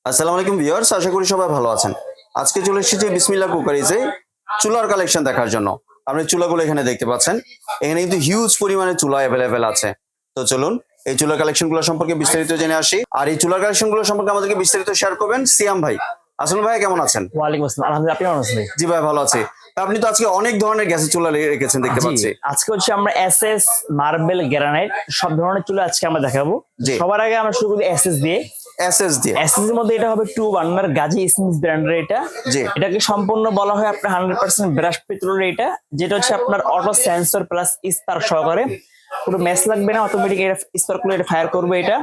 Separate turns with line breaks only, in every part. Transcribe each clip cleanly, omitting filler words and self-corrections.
আসসালামু আলাইকুম ভিউয়ার্স, আশা করি সবাই ভালো আছেন। আজকে চলে এসেছি বিসমিল্লাহ কুকারিজে চুলার কালেকশন দেখার জন্য। আপনি চুলাগুলো এখানে দেখতে পাচ্ছেন। এখানে কিন্তু হিউজ পরিমাণে চুলা অ্যাভেলেবেল আছে। তো চলুন এই চুলার কালেকশনগুলো সম্পর্কে বিস্তারিত জেনে আসি। আর এই চুলার কালেকশনগুলো সম্পর্কে আমাদেরকে বিস্তারিত শেয়ার করবেন সিয়াম ভাই। আসলে ভাই কেমন আছেন?
ওয়ালাইকুম আসসালাম। আলহামদুলিল্লাহ, আপনি কেমন আছেন ভাই?
জি ভাই, ভালো আছি। তা আপনি তো আজকে অনেক ধরনের গ্যাসের চুলা রেখেছেন দেখতে
জি,
পাচ্ছি।
আজকে হচ্ছে আমরা এসএস, মার্বেল, গ্রানাইট সব ধরনের চুলা আজকে আমরা দেখাবো।
জি।
সবার আগে আমরা শুরু করি এসএস দিয়ে।
এসএস দিয়ে।
এসএস এর মধ্যে এটা হবে 2 বার্নার গাজী স্মিথ ব্র্যান্ডের এটা।
জি।
এটাকে সম্পূর্ণ বলা হয় আপনার 100% ব্রাশ পেট্রোলের এটা, যেটা হচ্ছে আপনার অটো সেন্সর প্লাস স্পার্ক সহকারে। পুরো ম্যাচ লাগবে না, অটোমেটিক এটা স্পার্ক করে এটা ফায়ার করবে এটা,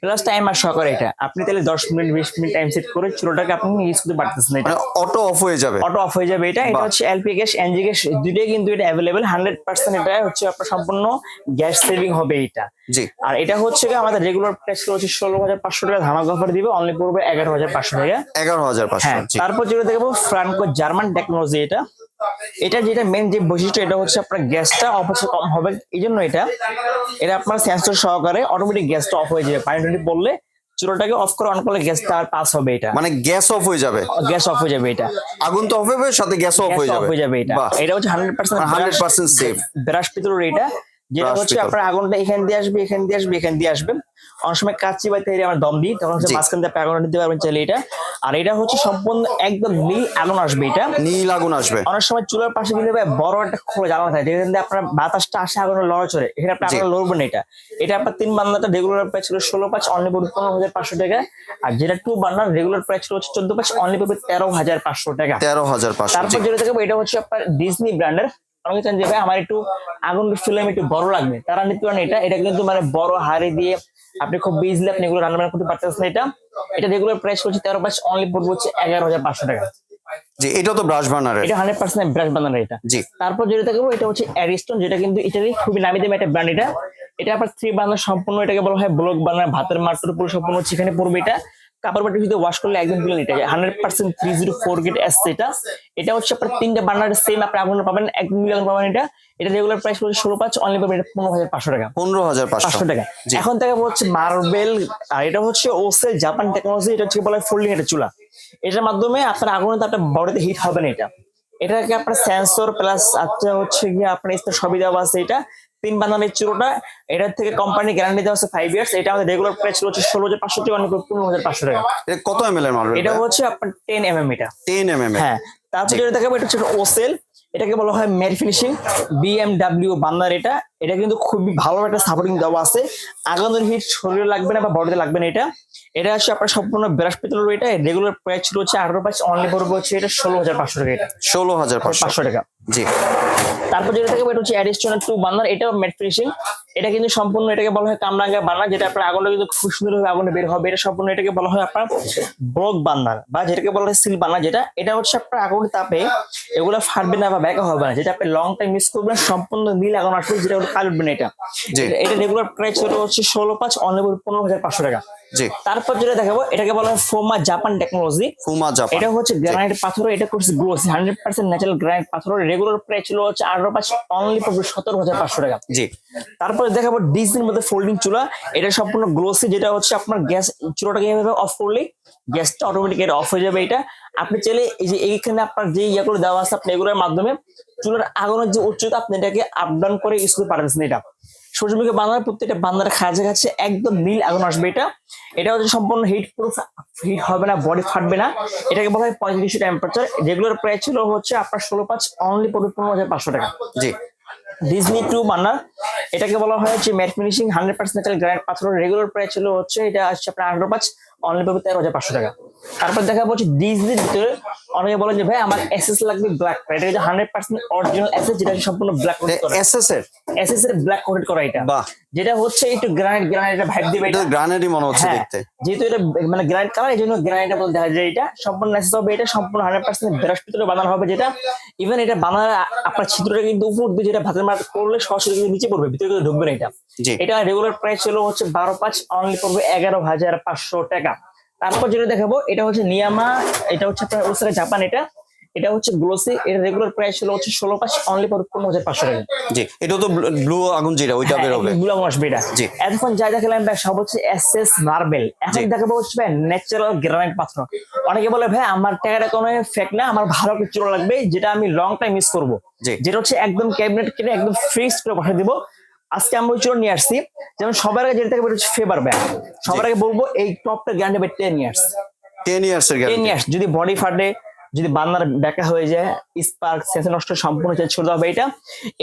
প্লাস টাইমার সহকারে এটা। আপনি তাহলে 10 মিনিট 20 মিনিট টাইম সেট করে চুলাটাকে আপনি ইউজ করতে পারতেছেন এটা।
মানে অটো অফ হয়ে যাবে।
অটো অফ হয়ে যাবে এটা। এটা
বাহ।
হচ্ছে এলপি গ্যাস, এনজি গ্যাস দুটোই কিন্তু এটা অ্যাভেলেবেল 100%। এটা হচ্ছে আপনার সম্পূর্ণ গ্যাস সেভিং হবে এটা।
জি।
আর এটা হচ্ছে কি আমাদের রেগুলার প্রাইস হচ্ছে 16,500 টাকা, ধামাকা অফার দিবে অনলি পড়বে 11,500 টাকা।
11,500।
হ্যাঁ,
জি।
তারপর যেটা দেখবো ফ্রান্কো জার্মান টেকনোলজি এটা। এটা যেটা মেন যে বৈশিষ্ট্য, এটা হচ্ছে আপনার গ্যাসটা অপচয় কম হবে এই জন্য এটা। এটা আপনার সেন্সর সহকারে অটোমেটিক গ্যাসটা অফ হয়ে যাবে, পানি টানি পড়লে চুলাটাকে অফ করে অন করলে গ্যাসটা আর পাস হবে এটা,
মানে গ্যাস অফ হয়ে যাবে।
গ্যাস অফ হয়ে যাবে এটা।
আগুন তো অফ হবে, সাথে গ্যাস অফ হয়ে
গ্যাসটা অফ
যাবে।
হয়ে যাবে এটা।
বাহ।
এটা হচ্ছে 100%
100% সেফ।
ব্রাশ পিতলের এটা, যেটা
ব্রাশ
হচ্ছে
পিতল।
আপনার আগুনটা এখান দিয়ে আসবে, এখান দিয়ে আসবে, এখান দিয়ে আসবে। অনেক সময় কাচ্চি বাড়িতে আমরা দম দিই, তখন হচ্ছে
জি।
মাঝখান দিয়ে আপনি আগুন দিতে পারবেন চাইলে এটা। আর এটা হচ্ছে সম্পূর্ণ একদম নীল আগুন আসবে এটা।
নীল আগুন আসবে।
অনেক সময় চুলার পাশে কিন্তু ভাই বড় একটা খোলা জ্বালানো থাকে, যেখান দিয়ে আপনার বাতাসটা আসে আগুনের লড়া চড়ে, এখানে আপনি
জি।
আগুন লড়বেন না এটা। এটা আপনার 3 বার্নারটা রেগুলার প্রাইস ছিল 16,500, অনলি পড়বে 15,500 টাকা। আর যেটা 2 বার্নার রেগুলার প্রাইস ছিল হচ্ছে 14,500, অনলি পড়বে 13,500 টাকা।
13,500।
তারপর যেটা দেখবো এটা হচ্ছে আপনার ডিজনি ব্র্যান্ডের। অনেকে চান যে ভাই আমার একটু আগুন ফ্লেম একটু বড় লাগবে, তারা নিতে পারেন এটা। এটা কিন্তু মানে বড় হাড়ি দিয়ে আপনি খুব ইজিলি আপনি এগুলো রান্না বান্না করতে পারতেছেন এটা। এটা রেগুলার প্রাইস হচ্ছে 13,500, অনলি পড়বে হচ্ছে 11,500 টাকা।
জি, এটা তো ব্রাশ বার্নারের।
এটা 100% ব্রাশ বানানো এটা।
জি।
তারপর যেটা দেখবো এটা হচ্ছে অ্যারিস্টন, যেটা কিন্তু ইটালি খুবই নামি দামি একটা ব্র্যান্ড এটা। এটা আপনার 3 বার্নার সম্পূর্ণ, এটাকে বলা হয় ব্লক বার্নার, ভাতের মাত্র পুরো সম্পূর্ণ হচ্ছে এখানে পড়বে এটা। কাপড় বাটি যদি ওয়াশ করলে একদম ক্লিন এটা 100% 304 গ্রেড এসছে এটা। এটা হচ্ছে আপনার 3টে বার্নারের সেম আপনি আগুন পাবেন, একদম মিলিয়ন পাবেন এটা। এটা রেগুলার প্রাইস হচ্ছে 16,500, অনলি পাবেন এটা 15,500 টাকা।
15,500
500 টাকা।
জি।
এখন থেকে হচ্ছে মার্বেল, আর এটা হচ্ছে ওসেল জাপান টেকনোলজি। এটা হচ্ছে বলা হয় ফোল্ডিং একটা চুলা। এটার মাধ্যমে আপনার আগুনে তো আপনার বডিতে হিট হবে না এটা। এটাকে আপনার সেন্সর প্লাস আচ্ছা হচ্ছে গিয়ে আপনার স্পেস সবই দেওয়া আছে এটা। 3 বানানের চুলোটা, এটার থেকে কোম্পানি গ্যারান্টি দেওয়া আছে 5 ইয়ার্স। এটা আমাদের রেগুলার প্রাইস হচ্ছে 16,500 টাকা, অনেক 15,500 টাকা।
এটা কত এমএল এর মার্বেল?
এটা হচ্ছে আপনার 10 এটা।
10 এমএম এর।
হ্যাঁ, তারপর
জি।
যেটা দেখাবো এটা হচ্ছে ওসেল। এটাকে বলা হয় ম্যাট ফিনিশিং বিএমডব্লিউ বান্নার এটা। এটা কিন্তু খুবই ভালো একটা সাপোর্টিং দেওয়া আছে, আগুনের হিট শরীরে লাগবে না বা বডিতে লাগবে না এটা। এটা হচ্ছে আপনার সম্পূর্ণ ব্রাশ পেতলের এটা। রেগুলার প্রাইস ছিল হচ্ছে 18,500, অনলি পড়বে হচ্ছে এটা 16,500 টাকা এটা।
16,500।
500 টাকা।
জি।
তারপর যেটা থাকে এটা হচ্ছে অ্যাডিশনাল 2 বার্নার, এটাও ম্যাট ফিনিশিং। এটা কিন্তু সম্পূর্ণ এটাকে বলা হয় কামরাঙ্গা বার্নার, যেটা আপনার আগুনটা কিন্তু খুব সুন্দরভাবে আগুনে বের হবে। এটা সম্পূর্ণ এটাকে বলা হয় আপনার ব্রক বার্নার, বা যেটাকে বলা হয় সিল বার্নার। যেটা এটা হচ্ছে আপনার আগুনের তাপে এগুলো ফাটবে না বা ব্যাকা হবে না, যেটা আপনি লং টাইম ইউজ করবেন সম্পূর্ণ নীল আগুন আসবে, যেটা কাল উঠবে না এটা।
জি।
এটা রেগুলার প্রাইস হচ্ছে 16,500, অনলি 15,500 টাকা।
জি।
তারপর যেটা দেখাবো এটাকে বলা হয় ফোমা জাপান টেকনোলজি।
ফুমা জাপান।
এটা হচ্ছে গ্রানাইট পাথর, এটা করছে গ্লোসি 100% ন্যাচারাল গ্রানাইট পাথর। রেগুলার প্রাইস ছিল হচ্ছে 18,500, অনলি পড়বে 17,500 টাকা।
জি।
তারপরে দেখাবো ডিজনির মধ্যে ফোল্ডিং চুলা। এটা সম্পূর্ণ গ্লোসি, যেটা হচ্ছে আপনার গ্যাস চুলাটাকে এইভাবে অফ করলে গ্যাসটা অটোমেটিক এটা অফ হয়ে যাবে এটা। আপনি চাইলে এই যে এইখানে আপনার যে ইয়াগুলো দেওয়া আছে, আপনি এগুলোর মাধ্যমে চুলার আগুনের যে উচ্চতা আপনি এটাকে আপ ডাউন করে ইউজ করতে পারতেছেন এটা। সূর্যমুখী বান্দার প্রত্যেকটা বান্দার কাছে কাছে একদম নীল আগুন আসবে এটা। এটা হচ্ছে সম্পূর্ণ হিট প্রুফ, হিট হবে না, বডি ফাটবে না। এটাকে বলা হয় 35 টেম্পারেচার। রেগুলার প্রাইস ছিল হচ্ছে আপনার 16,500, অনলি পড়বে 15,500 টাকা।
জি।
ডিজনি 2 বার্নার, এটাকে বলা হয় হচ্ছে ম্যাট ফিনিশিং 100% ন্যাচারাল গ্রানাইট পাথর। রেগুলার প্রাইস ছিল হচ্ছে এটা আসছে আপনার 18,500, অনলি পাবে 13,500 টাকা। তারপর দেখা হচ্ছে ডিজনির ভিতরে অনেকে বলেন যে ভাই আমার এসএস লাগবে ব্ল্যাক, এটা হচ্ছে 100% অরিজিনাল এসএস, যেটা সম্পূর্ণ ব্ল্যাক কোটেড করা।
এসএস এর।
এসএস এর ব্ল্যাক কোটেড করা এটা।
বাহ।
যেটা হচ্ছে একটু গ্রানাইট গ্রানাইট ভাইব দিবে
এটা
এটা।
গ্রানাইটই মনে হচ্ছে
হ্যাঁ,
দেখতে।
যেহেতু এটা মানে গ্রানাইট কালার, এই জন্য গ্রানাইটের মধ্যে দেখা যায়। এটা সম্পূর্ণ ন্যাচারাল হবে, এটা সম্পূর্ণ 100% ব্রাশ পিতলে বানানো হবে যেটা। ইভেন এটা বানার আপনার ছিদ্রটা কিন্তু উপর দিয়ে, যেটা ভাতের মার করলে সরাসরি কিন্তু নিচে পড়বে, ভিতরে কিন্তু ঢুকবে না এটা।
জি।
এটা রেগুলার প্রাইস ছিল হচ্ছে 12,500, অনলি পড়বে 11,500 টাকা। তারপর যেটা দেখাবো এটা হচ্ছে নিয়ামা, এটা হচ্ছে আপনার ওসাকা জাপান এটা। এটা হচ্ছে গ্লোসি, এর রেগুলার প্রাইস হচ্ছে 16 পাঁচ অনলি ফর 15,500 টাকা।
জি, এটা তো ব্লু আগুন যেটা ওইটা বের হবে।
গুলাম আসবে এটা।
জি।
এখন যাই দেখালাম ভাই সব হচ্ছে এসএস মার্বেল, এখন
জি।
দেখাবো হচ্ছে ভাই ন্যাচারাল গ্রানাইট পাথর। অনেকে বলে ভাই আমার টাকাটা কোনো ফেক না, আমার ভালো কিছু চুলা লাগবে যেটা আমি লং টাইম ইউজ করবো,
জি।
যেটা হচ্ছে একদম ক্যাবিনেট কিনে একদম ফ্রিজ করে পাঠিয়ে দিব। আজকে আমরা ওই চুলা নিয়ে আসছি, যেমন সবার আগে যেটা থেকে হচ্ছে ফেভার ব্যাগ, সবার আগে বলবো এই টপটা গ্যারান্টি বাই 10 ইয়ার্স।
10 ইয়ার্স এর
10
গ্যারান্টি।
ইয়ার্স, যদি বডি ফাটে, যদি বান্নার ব্যাকা হয়ে যায়, স্পার্ক সেন্সর নষ্ট সম্পূর্ণ চেঞ্জ করে দেওয়া হবে।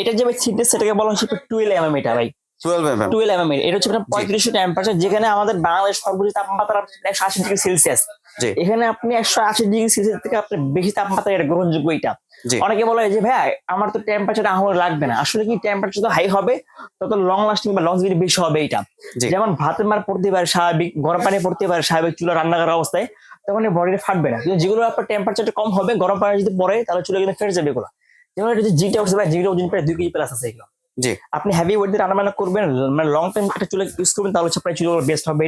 এটা যে ভাই থিকনেস সেটাকে বলা হচ্ছে 12 mm। এটা ভাই
12 mm।
12 mm, এটা হচ্ছে আপনার 3500 টেম্পারেচার, যেখানে আমাদের বাংলাদেশ সর্বোচ্চ তাপমাত্রা 180 ডিগ্রি সেলসিয়াস।
জি।
এখানে আপনি 180 ডিগ্রি সেলসিয়াস থেকে আপনার বেশি তাপমাত্রা এটা গ্রহণযোগ্য। এটা
জি।
অনেকে বলে যে ভাই আমার তো টেম্পারেচার আমার লাগবে না, আসলে কি টেম্পারেচার যত হাই হবে তত লং লাস্টিং বা লংজিভিটি বেশি হবে। এটা
জি।
যেমন ভাতের মার পড়তে পারে স্বাভাবিক, গরম পানি পড়তে পারে স্বাভাবিক চুলা রান্না করার অবস্থায়, তখন বডিটা ফাটবে না। কিন্তু যেগুলো আপনার টেম্পারেচারটা কম হবে, গরম পানি যদি পড়ে তাহলে চুলা কিন্তু ফেটে যাবে এগুলো। যেমন এটা যে জিটা হচ্ছে ভাই, জিটা ওজন প্রায় 2 কেজি প্লাস আছে এগুলো।
জি।
আপনি হেভি ওয়েট দিয়ে রান্না বান্না করবেন, মানে লং টাইম একটা চুলা ইউজ করবেন, তাহলে হচ্ছে আপনার চুলা বেস্ট হবে।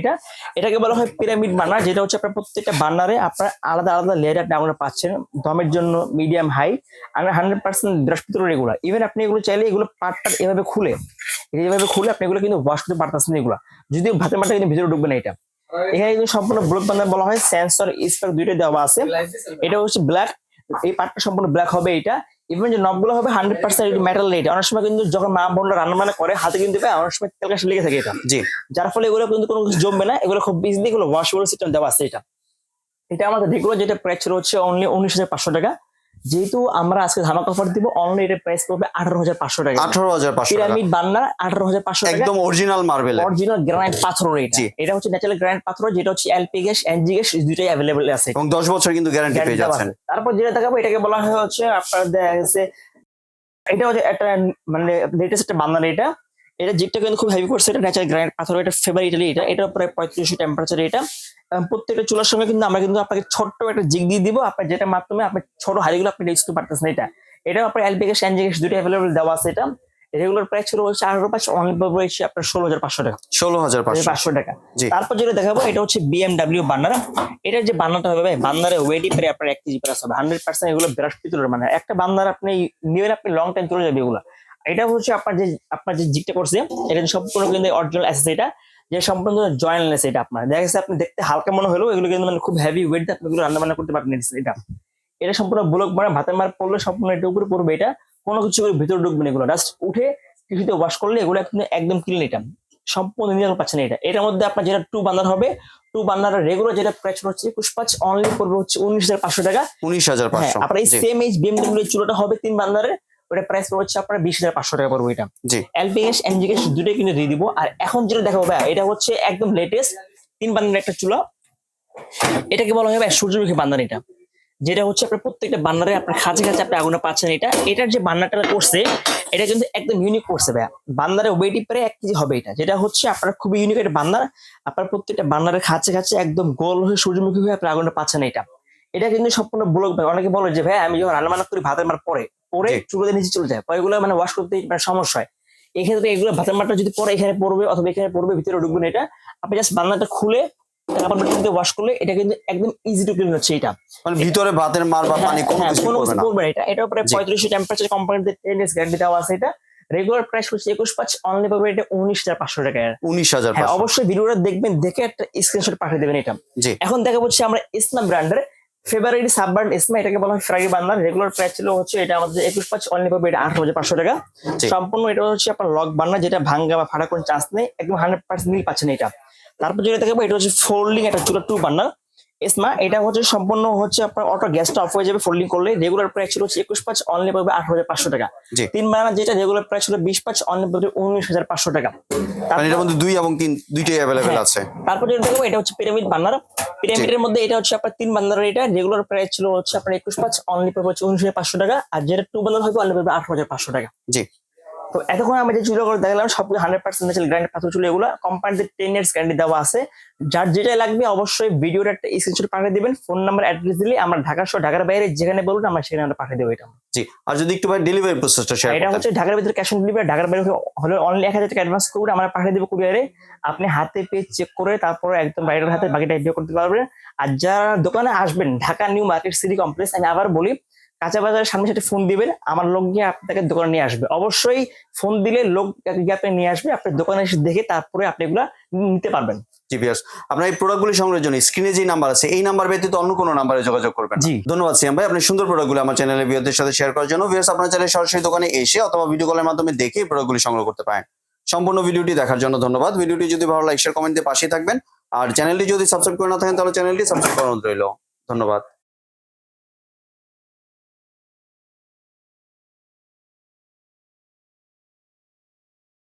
এটাকে বলা হয় পিরামিড বার্নার, যেটা হচ্ছে আপনার প্রত্যেকটা বার্নারে আপনার আলাদা আলাদা লেয়ার আপনি আগুন পাচ্ছেন। দমের জন্য মিডিয়াম হাই, আর 100% বৃহস্পতি রেগুলার। ইভেন আপনি এগুলো চাইলে এগুলো পার্ট এভাবে খুলে আপনি এগুলো কিন্তু ওয়াশ করতে পারতেছেন। এগুলো যদিও ভাতের মাঠটা কিন্তু ভিতরে ঢুকবে না। এটা এখানে কিন্তু সম্পূর্ণ ব্লক বার্নার বলা হয়, সেন্সর স্পার্ক দুইটা দেওয়া আছে। এটা হচ্ছে ব্ল্যাক, এই পার্টটা সম্পূর্ণ ব্ল্যাক হবে। এটা ইভেন যে নবগুলো হবে 100% মেটাল। রেট অনেক সময় কিন্তু যখন মা বোনরা রান্না বান্না করে হাতে কিন্তু অনেক সময় তেল কাশি লেগে থাকে এটা।
জি।
যার ফলে এগুলো কিন্তু কোনো কিছু জমবে না, এগুলো খুব ইজিলি এগুলো ওয়াশেবল সিস্টেম দেওয়া আছে। এটা আমাদের রেগুলার যেটা প্রাইস ছিল হচ্ছে অনলি 19,500 টাকা। যেহেতু আমরা আজকে ধামাকা অফার দিব, অনলি এর প্রাইস পড়বে 18,500 টাকা।
18,500 টাকা।
পিরামিড বার্নার 18,500 টাকা,
একদম অরিজিনাল মার্বেল,
অরিজিনাল গ্রানাইট পাথর। এটা হচ্ছে ন্যাচারাল গ্রানাইট পাথর, যেটা হচ্ছে এলপি গ্যাস এনজি গ্যাস দুইটাই अवेलेबल আছে
এবং 10 বছর কিন্তু গ্যারান্টি পেয়ে যাচ্ছেন।
তারপর যেটা দেখাবো এটাকে বলা হয় হচ্ছে আপনার দেখা গেছে এটা হচ্ছে একটা মানে লেটেস্ট একটা বার্নার। এটা জিটটা কিন্তু খুব হেভি করছে, এটা ন্যাচারাল গ্রানাইট পাথর, এটা ফেভারিটালি এটা প্রায় 3500 টেম্পারেচার। এটা প্রত্যেকটা চুলার সঙ্গে কিন্তু আমরা কিন্তু আপনাকে ছোট্ট একটা জিগ দিয়ে দিব, আপনার যেটার মাধ্যমে আপনি ছোট হাড়িগুলো আপনি ইউজ করতে পারতেছেন। এটা আপনার এলপি গ্যাস এনজি গ্যাস দুটো अवेलेबल দেওয়া আছে। এটা রেগুলার প্রাইস ছিল হচ্ছে 18,500, অনলি পড়বে আপনার 16,500 টাকা।
16,500
টাকা।
জি।
তারপর যেটা দেখাবো এটা হচ্ছে বিএমডব্লিউ বার্নার। এটার যে বার্নারটা হবে ভাই, বার্নারে ওয়েটই প্রায় আপনার 1 কেজি প্লাস হবে। 100% এগুলো বৃহস্পতি তুলের মানে একটা বার্নার আপনি নিবেন, আপনি লং টাইম চলে যাবে এগুলো। এটা হচ্ছে আপনার যে জিগটা করছে, এটা সম্পূর্ণ কিন্তু অরিজিনাল অ্যাসেস। এটা যে সম্পূর্ণ জয়েন্টলেস। এটা আপনার দেখা গেছে আপনি দেখতে হালকা মনে হলো, এগুলো কিন্তু মানে খুব হেভি ওয়েট আপনি এগুলো রান্না বান্না করতে পারবেন। এটা সম্পূর্ণ ব্লক মানে ভাতের মার পড়লে সম্পূর্ণ এটা উপরে পড়বে। এটা কোনো কিছু ভিতরে ঢুকবে না, এগুলো জাস্ট উঠে কিছুতে ওয়াশ করলে এগুলো একদম ক্লিন। এটা সম্পূর্ণ নিরাপদ পাচ্ছেন। এটার মধ্যে আপনার যেটা 2 বার্নার হবে, 2 বার্নারের রেগুলার যেটা প্রাইস হচ্ছে 21,500, অনলি পড়বে হচ্ছে 19,500 টাকা।
19,500।
আপনার এই সেম এইচ বিএমডব্লিউ চুলাটা হবে 3 বার্নারের, ওটা প্রাইস হচ্ছে আপনার 20,500 টাকা পড়বে। এটা
জি।
এলপি গ্যাস এনজি গ্যাস দুটোই কিন্তু দিয়ে দিব। আর এখন যেটা দেখাবো ভাই, এটা হচ্ছে একদম লেটেস্ট 3 বার্নারের একটা চুলা। এটাকে বলা হয় ভাই সূর্যমুখী বার্নার। এটা যেটা হচ্ছে আপনার প্রত্যেকটা বার্নারে আপনার খাঁচে আপনি আগুনটা পাচ্ছেন। এটার যে বার্নারটা করছে এটা কিন্তু একদম ইউনিক করছে ভাই। বার্নারের ওয়েট প্রায় 1 কেজি হবে। যেটা হচ্ছে আপনার খুবই ইউনিক একটা বার্নার। আপনার প্রত্যেকটা বার্নারের খাঁচে একদম গোল হয়ে সূর্যমুখী হয়ে আপনি আগুনটা পাচ্ছেন। এটা কিন্তু সম্পূর্ণ ব্লক ভাই। অনেকে বলে যে ভাই আমি যখন রান্না বান্না করি ভাতের মার পরে চুলোতে নিচে চলে যায়, পরে এগুলো মানে ওয়াশ করতে মানে সমস্যা হয়। এক্ষেত্রে এগুলো ভাতের মারটা যদি পরে এখানে পড়বে অথবা এখানে পড়বে, ভিতরে ঢুকবে না। এটা আপনি জাস্ট বার্নারটা খুলে তারপর ওয়াশ করলে এটা কিন্তু একদম ইজি টু ক্লিন হচ্ছে। এটা
মানে ভিতরে ভাতের মার বা পানি কোনো কিছু
পড়বে না। এটা উপরে 3500 টেম্পারেচার কোম্পানিতে 10 ডেজ গ্যারান্টি দেওয়া আছে। এটা রেগুলার প্রাইস হচ্ছে 21,500, অনলি পাবে এটা 19,500 টাকা।
19,500।
অবশ্যই ভিডিওটা দেখবেন, দেখে একটা স্ক্রিনশট পাঠিয়ে দেবেন। এটা
জি।
এখন দেখা হচ্ছে আমরা ইসমা ব্র্যান্ডের ফেভারিট সাব ব্র্যান্ড ইসমা, এটাকে বলা হয় ফ্রাই বার্নার। রেগুলার প্রাইস ছিল হচ্ছে এটা আমাদের 21,500, অনলি পাবে এটা 18,500 টাকা। সম্পূর্ণ এটা হচ্ছে আপনার লক বার্নার, যেটা ভাঙ্গা বা ফাটা কোনো চান্স নেই, একদম 100% মিল পাচ্ছেন। এটা তারপর যেটা দেখাবো এটা হচ্ছে ফোল্ডিং একটা চুলা 2 বার্নার ইসমা। এটা হচ্ছে সম্পূর্ণ হচ্ছে আপনার অটো গ্যাসটা অফ হয়ে যাবে ফোল্ডিং করলে। রেগুলার প্রাইস ছিল হচ্ছে 21,500, অনলি পাবে 18,500 টাকা। 3 বার্নার যেটা রেগুলার প্রাইস ছিল 20,500, অনলি পাবে 19,500 টাকা।
মানে এর মধ্যে 2 এবং 3 দুইটাই अवेलेबल আছে।
তারপর যেটা দেখবো এটা হচ্ছে পিরামিড বার্নার। পিরামিডের মধ্যে এটা হচ্ছে আপনার 3 বার্নারের। এটা রেগুলার প্রাইস ছিল হচ্ছে আপনার 21,500, অনলি পাবে 19,500 টাকা। আর যেটা 2 বার্নার হবে অনলি পাবে 18,500 টাকা।
জি।
তো এতক্ষণ আমরা যে চুলাগুলো দেখলাম সবগুলো 100% ন্যাচারাল গ্রানাইট পাথর চুলা। এগুলো কোম্পানিতে 10 ইয়ার্স গ্যারান্টি দেওয়া আছে। যার যেটা লাগবে অবশ্যই ভিডিওর একটা স্ক্রিনশট পাঠিয়ে দিবেন, ফোন নাম্বার অ্যাড্রেস দিলে আমরা ঢাকা সহ ঢাকার বাইরে যেখানে বলুন আমরা সেখানে আমরা পাঠিয়ে দেবো। এটা
জি। আর যদি একটু ভাই ডেলিভারি প্রসেসটা শেয়ার
এটা
করতেন।
হচ্ছে ঢাকার ভিতরে ক্যাশ অন ডেলিভারি, ঢাকার বাইরে হলে অনলি 1000 টাকা অ্যাডভান্স করে আমরা পাঠিয়ে দেবো কুরিয়ারে। আপনি হাতে পেয়ে চেক করে তারপর একদম বাইরের হাতে বাকিটা এনজয় করতে পারবেন। আর যারা দোকানে আসবেন Dhaka new market city complex, আমি আবার বলি কাঁচা বাজারের সামনে সেটা ফোন দিবেন, আমার লোক গিয়ে আপনাকে দোকানে নিয়ে আসবে। অবশ্যই ফোন দিলে লোক গিয়ে আপনি নিয়ে আসবে, আপনার দোকানে এসে দেখে তারপরে আপনি এগুলা নিতে পারবেন।
জি ভিউয়ার্স, আপনার এই প্রোডাক্টগুলি সংগ্রহের জন্য স্ক্রিনে যে নাম্বার আছে এই নাম্বার ব্যতীত অন্য কোনো নাম্বারে যোগাযোগ করবেন না।
জি।
ধন্যবাদ সিয়াম ভাই, আপনি সুন্দর প্রোডাক্টগুলো আমার চ্যানেলের ভিউয়ারদের সাথে শেয়ার করার জন্য। ভিউয়ার্স, আপনারা চাইলে সরাসরি দোকানে এসে অথবা ভিডিও কলের মাধ্যমে দেখে এই প্রোডাক্টগুলি সংগ্রহ করতে পারেন। সম্পূর্ণ ভিডিওটি দেখার জন্য ধন্যবাদ। ভিডিওটি যদি ভালো লাগে শেয়ার কমেন্ট দিয়ে পাশেই থাকবেন। আর চ্যানেলটি যদি সাবস্ক্রাইব করে না থাকেন তাহলে চ্যানেলটি সাবস্ক্রাইব করানো রইল। ধন্যবাদ।